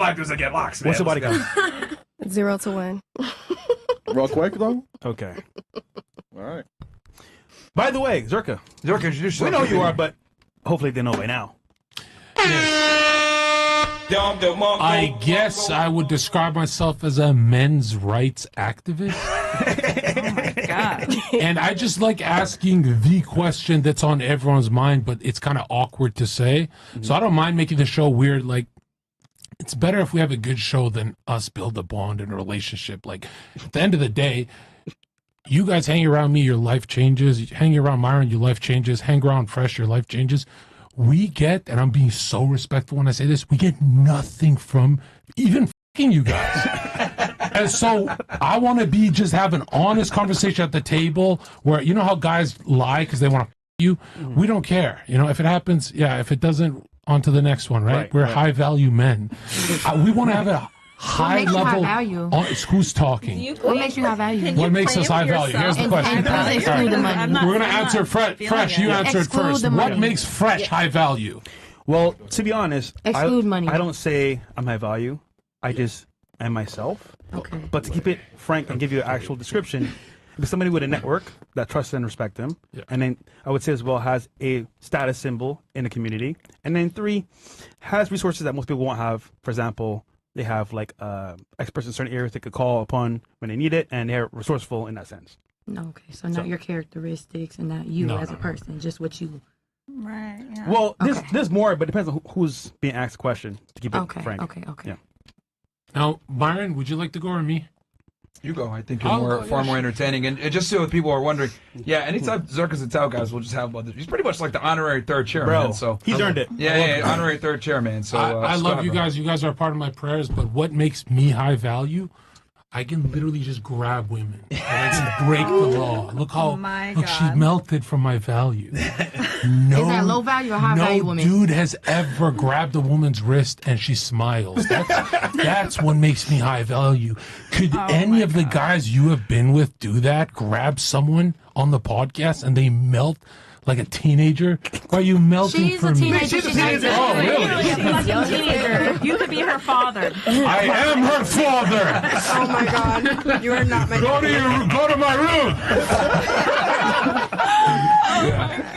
Actors that get locks, man. What's your body count? 0 to 1. Real quick, though? Okay. All right. By the way, Zerka, introduce yourself. we know who you are, but hopefully they know by now. I guess I would describe myself as a men's rights activist. Oh my God. And I just like asking the question that's on everyone's mind, but it's kind of awkward to say. So I don't mind making the show weird. Like, it's better if we have a good show than us build a bond in a relationship. Like, at the end of the day, you guys hang around me, your life changes. You hang around Myron, your life changes. Hang around Fresh, your life changes. We get, and I'm being so respectful when I say this, we get nothing from even fucking you guys. And so I want to be just have an honest conversation at the table where, you know how guys lie because they want to you? We don't care. You know, if it happens, yeah, if it doesn't, on to the next one, right? We're high value men. We want to have a high level. High value? Who's talking? What makes you high value? What makes us high value? Here's the question. Exclude the money. We're going to answer Fresh. You answered first. What makes Fresh high value? Well, to be honest, Exclude money. I don't say I'm high value. I just am myself. Okay. But to keep it frank and give you an actual description, if somebody with a network that trusts and respect them, and then I would say as well has a status symbol in the community, and then 3, has resources that most people won't have. For example, they have like experts in certain areas they could call upon when they need it, and they're resourceful in that sense. No, okay. So not your characteristics and not you as a person, just what you. Right. Yeah. Well, there's more, but it depends on who's being asked the question to keep it frank. Okay. Yeah. Now, Myron, would you like to go or me? You go. I think you're far more entertaining. And just so people are wondering, anytime Zerka's and Tao guys, we'll just have about this. He's pretty much like the honorary third chairman. Bro, so he's earned it. Yeah, honorary third chairman. So I love you guys. You guys are part of my prayers. But what makes me high value? I can literally just grab women and I can break the law. Look how she melted from my value. Is that low value or high value woman? No dude has ever grabbed a woman's wrist and she smiles. That's what makes me high value. Could any of the guys you have been with do that? Grab someone on the podcast and they melt like a teenager? Why are you melting for me? She's a teenager. Oh, really? She's a teenager. You could be her father. I am her father. Oh my God, you are not my. Go to my room.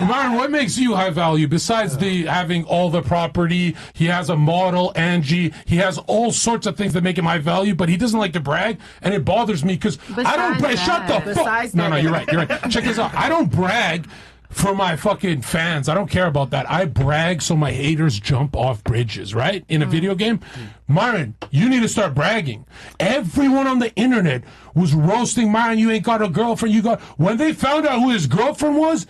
Myron, what makes you high value besides having all the property? He has a model, Angie. He has all sorts of things that make him high value, but he doesn't like to brag, and it bothers me because I don't brag. Shut the fuck. No, you're right. Check this out. I don't brag for my fucking fans. I don't care about that. I brag so my haters jump off bridges, right? In a video game. Myron, you need to start bragging. Everyone on the internet was roasting Myron. You ain't got a girlfriend. When they found out who his girlfriend was,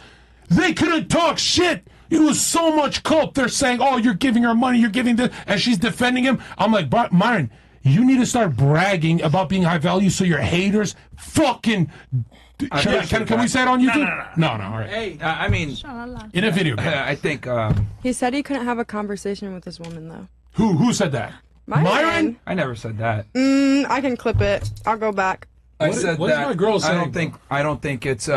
they couldn't talk shit. It was so much cope. They're saying, oh, you're giving her money, you're giving this, and she's defending him. I'm like, Myron, you need to start bragging about being high value so your haters fucking... Can we say it on YouTube? No, all right. Hey, I mean, in a video game. I think He said he couldn't have a conversation with this woman though. Who said that? Myron? I never said that. I can clip it. I'll go back. I said what that. Is my girl saying, I don't think it's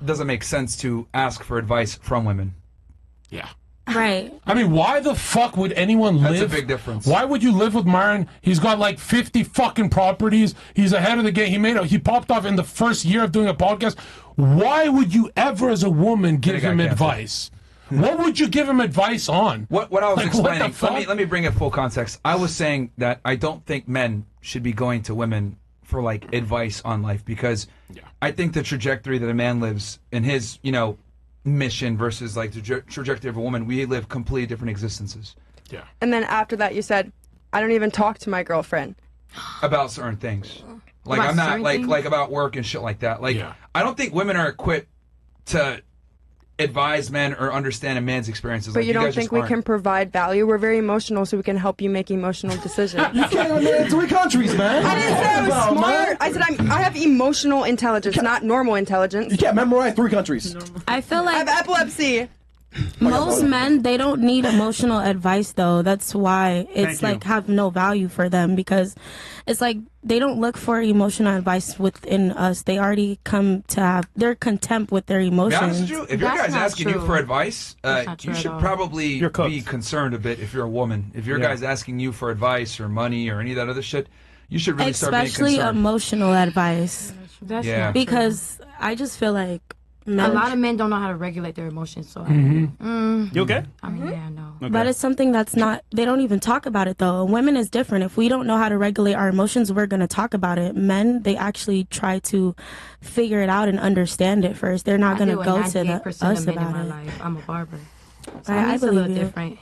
doesn't make sense to ask for advice from women. Yeah. Right. I mean, why the fuck would anyone live? That's a big difference. Why would you live with Myron? He's got like 50 fucking properties. He's ahead of the game. He popped off in the first year of doing a podcast. Why would you ever, as a woman, give him advice? What would you give him advice on? What I was explaining. Let me bring it full context. I was saying that I don't think men should be going to women for like advice on life because I think the trajectory that a man lives in his, mission versus like the trajectory of a woman, we live completely different existences. Yeah. And then after that, you said, "I don't even talk to my girlfriend about certain things. Like I'm not like about work and shit like that. Like I don't think women are equipped to advise men or understand a man's experiences. But like, you don't think we can provide value? We're very emotional, so we can help you make emotional decisions. You can't in 3 countries, man. I didn't say I was smart. I said I have emotional intelligence, not normal intelligence. You can't memorize 3 countries. I feel I like have epilepsy. Most men, they don't need emotional advice though. That's why it's Thank like you. have no value for them, because it's like they don't look for emotional advice within us. They already come to have their contempt with their To be honest emotions. with you, if your That's guy's not asking you true. for advice, not you true at should all. probably You're cooked. be concerned a bit if you're a woman. If your Yeah. guy's asking you for advice or money or any of that other shit, you should really start Especially being concerned. emotional advice, That's Yeah. not because I just feel like true. men, A lot of men don't know how to regulate their emotions. So, You okay? I mean, yeah, no. Okay. but it's something that's not, they don't even talk about it though. Women is different. If we don't know how to regulate our emotions, we're going to talk about it. Men, they actually try to figure it out and understand it first. They're not going to go to 98% us of men in about my it. life. I'm a barber. So I it's a believe little you. different.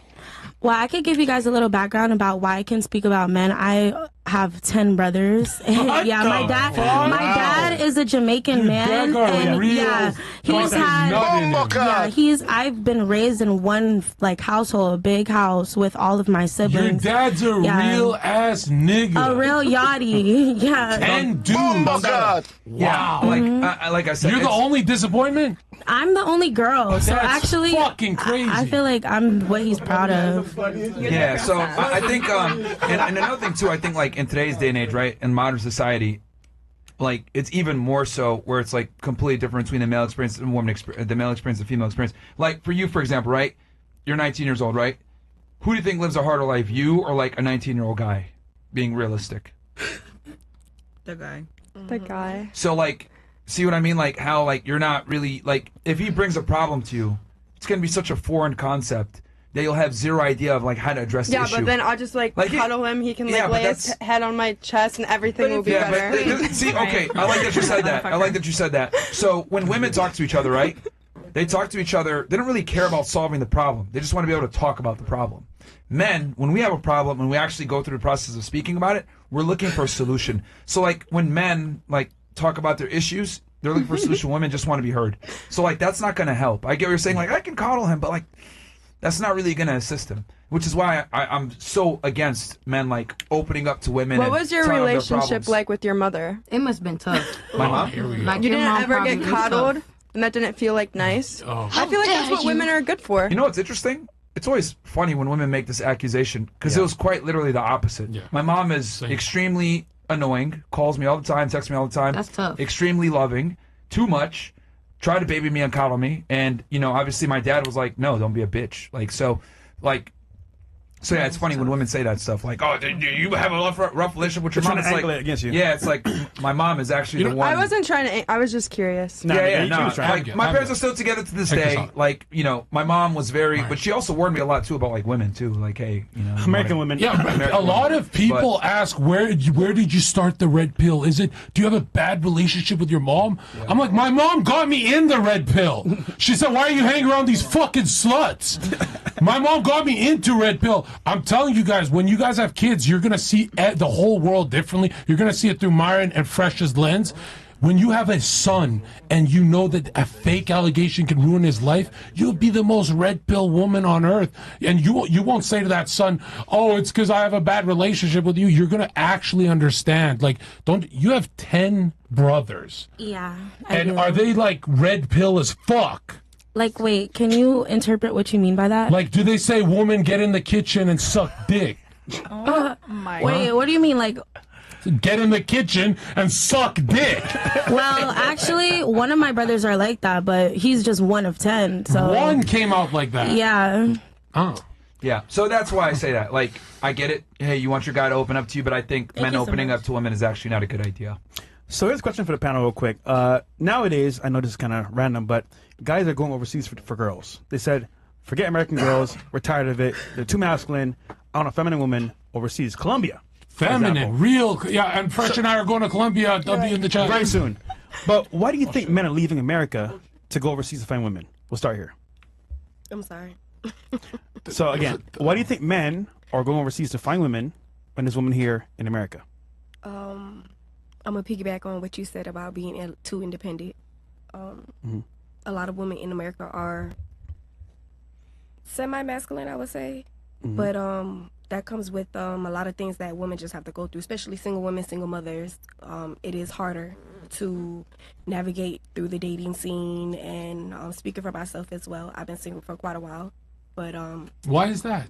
Well, I could give you guys a little background about why I can speak about men. I have 10 brothers. Yeah, my dad is a Jamaican man. Dagger, And real yeah, he's fucking had nut in him. I've been raised in one like household, a big house with all of my Your siblings. dad's a Yeah. real ass nigga. A real yachty. Yeah. And dude. God. Yeah, like I said, You're the it's- only disappointment? I'm the only girl. So That's actually fucking crazy. I feel like I'm what he's proud of. Yeah, so I think, and another thing too, I think like in today's day and age, right, in modern society, like it's even more so where it's like completely different between the male experience and woman experience, the male experience and female experience. Like for you, for example, right, you're 19 years old, right? Who do you think lives a harder life, you or like a 19-year-old guy? Being realistic. The guy. The guy. So like, see what I mean? Like how like you're not really like if he brings a problem to you, it's gonna be such a foreign concept that you'll have zero idea of like how to address the Yeah, issue. but then I'll just like Like, cuddle him. He can like yeah, but lay his that's- head on my chest, and everything will be Yeah, better. but see, okay, I like that you said that. I like that you said that. So when women talk to each other, right? They talk to each other. They don't really care about solving the problem. They just want to be able to talk about the problem. Men, when we have a problem and we actually go through the process of speaking about it, we're looking for a solution. So like when men like talk about their issues, they're looking for a solution. Women just want to be heard. So like that's not going to help. I get what you're saying. Like I can coddle him, but like that's not really going to assist him. Which is why I'm so against men like opening up to women. What and was your telling them their relationship problems. like with your mother? It must have been tough. My mom? Like You your didn't mom ever probably get was coddled, tough. and that didn't feel like nice. Oh. I feel like that's what women are good for. You know what's interesting? It's always funny when women make this accusation because it was quite literally the opposite. Yeah. My mom is extremely annoying, calls me all the time, texts me all the time. That's tough. Extremely loving, too much, try to baby me and coddle me. And, you know, obviously my dad was like, no, don't be a bitch. Like, so, like, so yeah, it's funny when women say that stuff like, "Oh, do you have a rough relationship with your They're mom?" trying It's to like, angle it against you. yeah, it's like my mom is actually the one. I wasn't trying to. I was just curious. No, Yeah, he no. was trying. Like, my parents are still together to this Check this day. out. Like, you know, my mom was very, but she also warned me a lot too about like women too. Like, hey, you know, American women. Yeah, but a lot of people ask where did you start the red pill? Is it do you have a bad relationship with your mom? I'm like, my mom got me in the red pill. She said, why are you hanging around these fucking sluts? My mom got me into red pill. I'm telling you guys, when you guys have kids, you're gonna see the whole world differently. You're gonna see it through Myron and Fresh's lens. When you have a son and you know that a fake allegation can ruin his life, you'll be the most red pill woman on earth. And you won't say to that son, oh, it's because I have a bad relationship with you. You're going to actually understand. Like, you have 10 brothers. Yeah. I And do. are they like red pill as fuck? Like, wait, can you interpret what you mean by that? Like, do they say, woman, get in the kitchen and suck dick? Wait, what do you mean? Like, Get in the kitchen and suck dick. well, actually, one of my brothers are like that, but he's just one of 10. So One came out like that. yeah. Oh. Yeah, so that's why I say that. Like, I get it. Hey, you want your guy to open up to you, but I think men you so opening much. up to women is actually not a good idea. So here's a question for the panel real quick. Nowadays, I know this is kind of random, but guys are going overseas for girls. They said, forget American girls. We're tired of it. They're too masculine. I want a feminine woman overseas. Colombia. for Feminine, example. real. Yeah, and Fresh and I are going to Colombia. W in the chat. Very soon. But why do you think men are leaving America to go overseas to find women? We'll start here. I'm sorry. So again, why do you think men are going overseas to find women when there's women here in America? I'm gonna piggyback on what you said about being too independent. A lot of women in America are semi-masculine, I would say, but that comes with a lot of things that women just have to go through, especially single women, single mothers. It is harder to navigate through the dating scene. And speaking for myself as well, I've been single for quite a while. But why is that?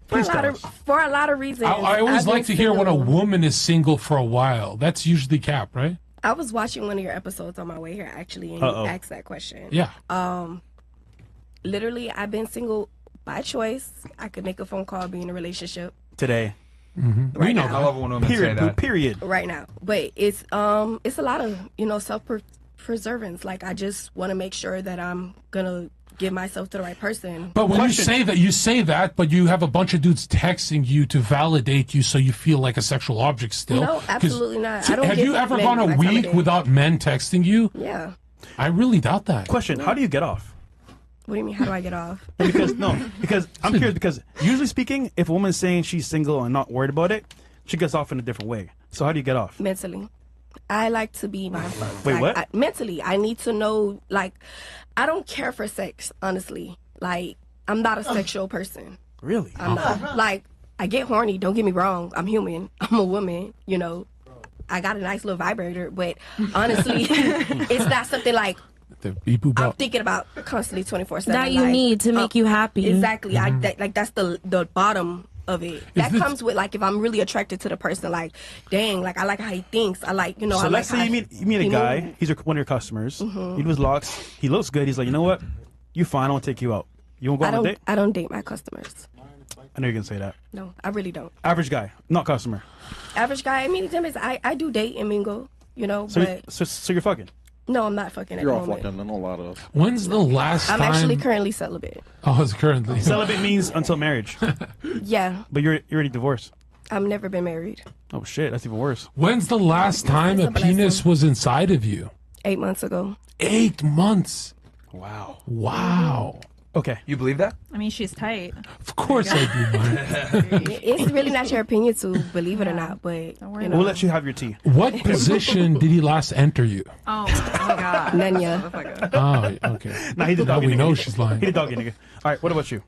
For a lot of reasons. I always I've like to been hear when a single. woman is single for a while. That's usually cap, right? I was watching one of your episodes on my way here, actually, and you asked that question. Yeah. Literally, I've been single by choice. I could make a phone call, be in a relationship Today. right now. I love when women say Period. that. Period. Right now, but it's a lot of self-preservance. Like, I just want to make sure that I'm gonna give myself to the right person. But when you say that, but you have a bunch of dudes texting you to validate you, so you feel like a sexual object still. No, absolutely not. I don't Have give you ever men gone a my time of week day. without men texting you? Yeah. I really doubt that. Question: how do you get off? What do you mean? How do I get off? Because I'm curious. Because usually speaking, if a woman's saying she's single and not worried about it, she gets off in a different way. So how do you get off? Mentally. I like to be mindful. Wait, what? Mentally, I need to know, like, I don't care for sex, honestly. Like, I'm not a sexual person. Really? I'm not. Like, I get horny, don't get me wrong. I'm human. I'm a woman, you know. I got a nice little vibrator, but honestly, it's not something like I'm thinking about constantly 24/7. That you need to make you happy. Exactly. That's the bottom of it. That comes with, like, if I'm really attracted to the person, like, dang, like, I like how he thinks. I like, you know. So I let's like say you meet a guy. He's one of your customers. He do his locks. He looks good. He's like, you know what? You fine. I want to take you out. You want to go on a date? I don't date my customers. I know you're gonna say that. No, I really don't. Average guy, not customer. Average guy. I mean, the thing is, I do date and mingle, you know. So but so you're fucking. no, I'm not fucking at You're the all moment. fucking. I know a lot of. When's the last I'm time? actually currently celibate. Oh, it's currently. Celibate means until marriage. Yeah, But you're already divorced. I've never been married. Oh shit, that's even worse. When's the last time a penis was inside of you? 8 months ago. 8 months. Wow. Wow. Okay. You believe that? I mean, she's tight. Of course I do, man. It's really not your opinion to believe it or not, but you know. We'll let you have your tea. What position did he last enter you? Oh my god. Nanya. Oh, okay. Nah, he's a Now doggy we nigga. know she's lying. He's a doggy nigga. All right, what about you?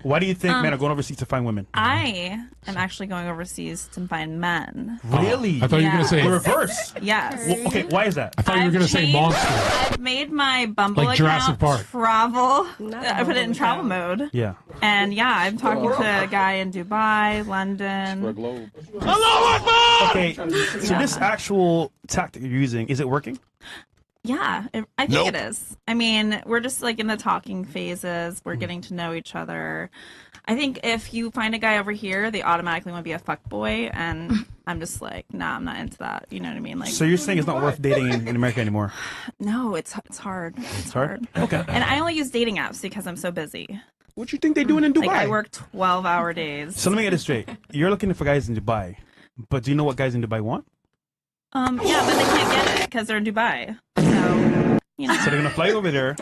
Why do you think men are going overseas to find women? I am actually going overseas to find men. Really? I thought you were going to say. The reverse. Yes. Well, okay, why is that? I thought you were going to say monster. I've made my Bumble Like Jurassic account Park. travel. Not I put it in Bumble travel account. mode. Yeah. And yeah, I'm talking to a guy in Dubai, London. Globe. Okay, so this actual tactic you're using, is it working? Yeah, I think it is. I mean, we're just like in the talking phases. We're getting to know each other. I think if you find a guy over here, they automatically want to be a fuckboy, and I'm just like, nah, I'm not into that. You know what I mean? Like, So you're saying it's not worth dating in America anymore? no, it's hard. It's hard? Okay. And I only use dating apps because I'm so busy. What you think they're doing in Dubai? Like, I work 12-hour days. So let me get this straight. You're looking for guys in Dubai, but do you know what guys in Dubai want? Yeah, but they can't get it because they're in Dubai. So, you know. So they're gonna fly over there.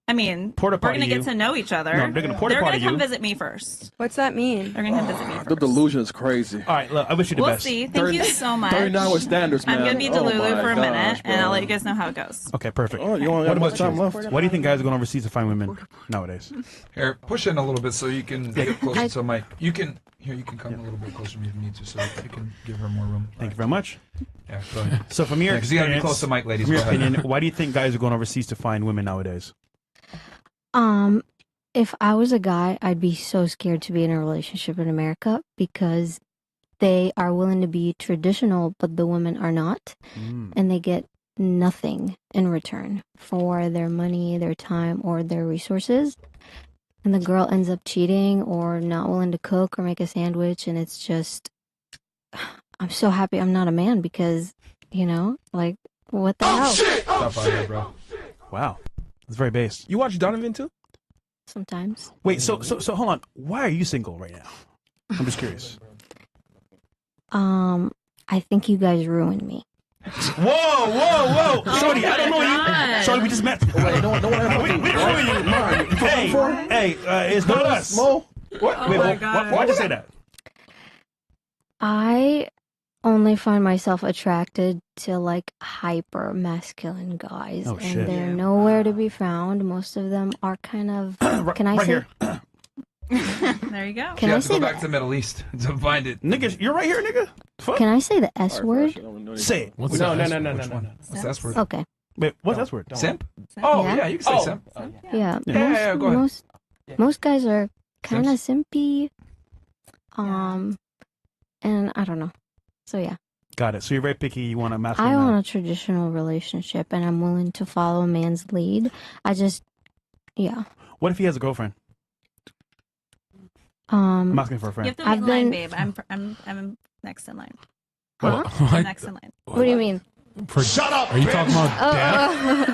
I mean, Porta we're potty going to get you. to know each other. No, they're gonna porta They're potty gonna come you. visit me first. What's that mean? They're going to come visit me The first. delusion is crazy. All right, look, I wish you the We'll best. see. Thank you so much. 39 standards, man. I'm going to be Oh Delulu my for a minute, gosh, and I'll bro. let you guys know how it goes. Okay, perfect. Oh, you only have much time left. Why do you think guys are going overseas to find women nowadays? Here, push in a little bit so you can get closer to Mike. You can come a little bit closer to me if you need to, so you can give her more room. Thank you very much. Yeah, go ahead. So from your Because you gotta be experience, close to Mike, ladies. from your Go ahead. opinion, why do you think guys are going overseas to find women nowadays? If I was a guy, I'd be so scared to be in a relationship in America because they are willing to be traditional, but the women are not. And they get nothing in return for their money, their time, or their resources. And the girl ends up cheating or not willing to cook or make a sandwich. And it's just, I'm so happy I'm not a man because, you know, like, what the hell? Stop out here, bro. Wow, it's very based. You watch Donovan too? Sometimes. Wait, so hold on. Why are you single right now? I'm just curious. I think you guys ruined me. Whoa! Shorty, I don't know you. Shorty, we just met. Wait, no one We don't know you. Hey, it's not us. Mo? What? Wait, why'd you say that? I only find myself attracted to like hyper masculine guys, Oh, and shit. they're nowhere to be found. Most of them are kind of, can I right say, here. There you go. She has to go back to the Middle East to find it. Nigga, you're right here, nigga. Fuck. Can I say the S word? Say it. What's no, the no, S no, no, word? no, Which no, one? no. What's that word? Okay. Wait, what's that word? Simp? Oh, Simp. yeah, you can say simp. Yeah. Yeah, go ahead. Most guys are kind of Simps? simpy. And I don't know. So yeah. Got it. So you're very picky. You want a I masculine man. want a traditional relationship, and I'm willing to follow a man's lead. Yeah. What if he has a girlfriend? I'm asking for a You friend. have to be in line, babe. I'm next in line. Huh? I'm next in line. What do you mean? Shut up! Are you talking about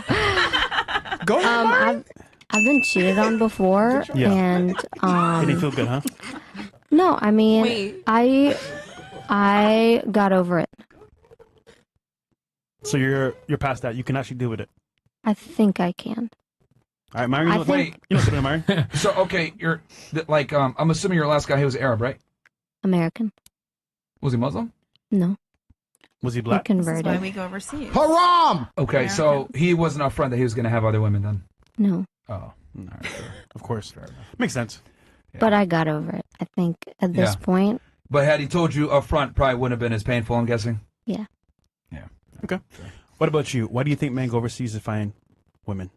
death? Go ahead, I've been cheated on before, Yeah. and It didn't feel good, huh? no, I mean, Wait. I got over it. So you're past that. You can actually deal with it. I think I can. All right, Myron. Wait. You know something, Myron? So, okay, you're like, I'm assuming your last guy, he was Arab, right? American. Was he Muslim? No. Was he He black? This is converted. why we go overseas. Haram! Okay, American. so he wasn't upfront that he was going to have other women then? No. Oh. All right, sure. Of course. Makes sense. But I got over it. I think at this Yeah. point, But had he told you upfront, probably wouldn't have been as painful, I'm guessing? yeah. Yeah. Okay. What about you? Why do you think men go overseas to find women?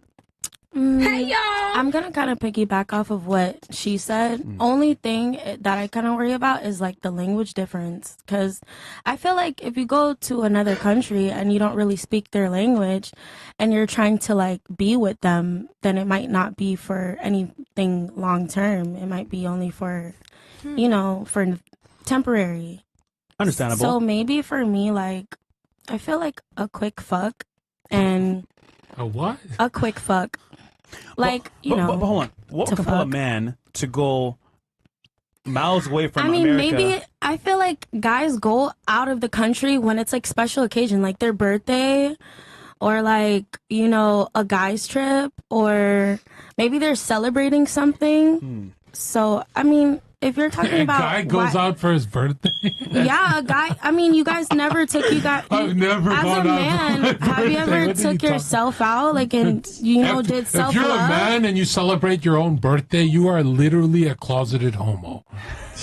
Hey, y'all. I'm gonna kind of piggyback off of what she said. Only thing that I kind of worry about is like the language difference, because I feel like if you go to another country and you don't really speak their language, and you're trying to like be with them, then it might not be for anything long term. It might be only for, for temporary. Understandable. So maybe for me, like, I feel like a quick fuck and A what? a quick fuck. Like, but hold on. What to would compel a fuck. man to go miles away from I mean, America? maybe I feel like guys go out of the country when it's like special occasion, like their birthday, or like, a guy's trip, or maybe they're celebrating something. So, I mean, if you're talking A about guy goes out for his birthday. yeah, a guy. I mean, you guys never took I've never as gone a out man. for my Have you birthday. ever What are you took talking- yourself out, like, and did self If you're a love? man and you celebrate your own birthday, you are literally a closeted homo.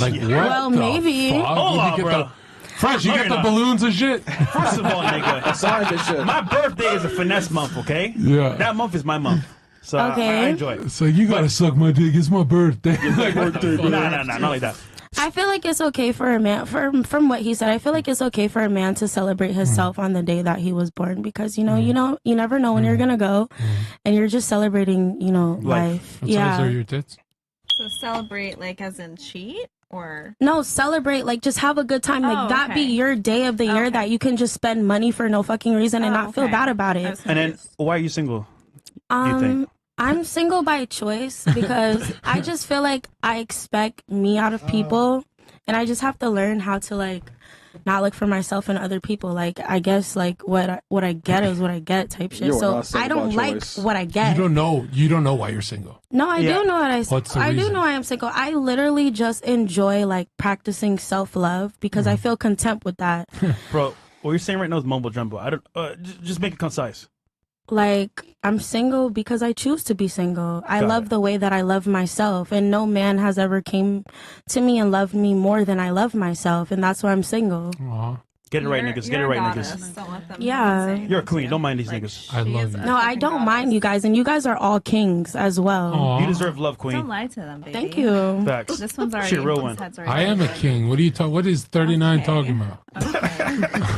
Like what? Well, the maybe. Fuck? Hold You on, get bro. the- Fresh, you No, get you're the not. balloons and shit. First of all, nigga, Signs and shit. my birthday is a finesse month, okay? Yeah. That month is my month. So Okay. I enjoy it. So you gotta suck my dick. It's my birthday. Nah, not like that. I feel like it's okay for a man, from what he said, I feel like it's okay for a man to celebrate himself on the day that he was born, because, you never know when you're going to go, and you're just celebrating, life. What size are your tits? So celebrate, like, as in cheat, or No, celebrate, like, just have a good time. Like, that be your day of the year that you can just spend money for no fucking reason and not feel bad about it. And then, why are you single? Do you think? I'm single by choice because I just feel like I expect me out of people, and I just have to learn how to, like, not look for myself in other people. Like, I guess, like, what I get is what I get type shit. You are So not single I don't by like choice. what I get. You don't know why you're single. No, I do know what What's the I do reason? know I am single. I literally just enjoy, like, practicing self-love because I feel content with that. Bro, what you're saying right now is mumbo jumbo. I don't. Just make it concise. Like, I'm single because I choose to be single. I Got love it. the way that I love myself, and no man has ever came to me and loved me more than I love myself, and that's why I'm single. Aw. Get it right, niggas. Get it right, niggas. Don't let them Yeah. say You're a queen. Don't mind these niggas. I love you. No, I don't mind you guys, and you guys are all kings as well. Aw. You deserve love, Don't queen. lie to them, baby. Thank you. Facts. This one's already. She a real his one. head's already I am a king. What are you talking? What is 39 Okay. talking about? Okay.